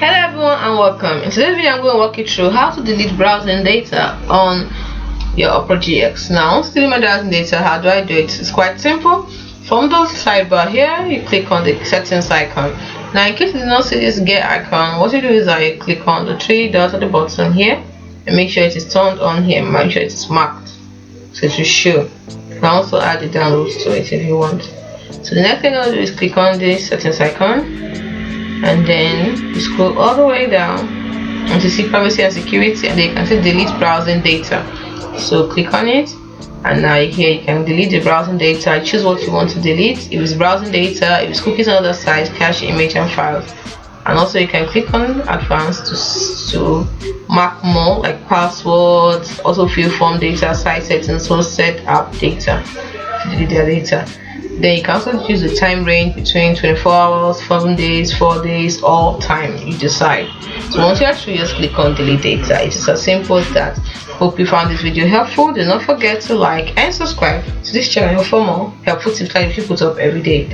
Hello everyone and welcome. In today's video I'm going to walk you through how to delete browsing data on your Opera GX. Now, to delete my browsing data, how do I do it? It's quite simple. From the sidebar here, you click on the settings icon. Now, in case you did not see this get icon, what you do is that you click on the three dots at the bottom here and make sure it is turned on here. Make sure it is marked so it will show. You can also add the downloads to it if you want. So the next thing I'll do is click on the settings icon, and then you scroll all the way down and you see privacy and security, and then you can see delete browsing data. So click on it, and now here you can delete the browsing data. Choose what you want to delete. If it's browsing data, if it's cookies on other sites, cache, image and files. And also you can click on advanced to mark more, like passwords, also fill form data, site settings, so set app data to delete their data. Then you can also choose the time range between 24 hours, 7 days, 4 days, or time you decide. So once you actually just click on delete data, it is as simple as that. Hope you found this video helpful. Do not forget to like and subscribe to this channel for more helpful tips like we put up every day.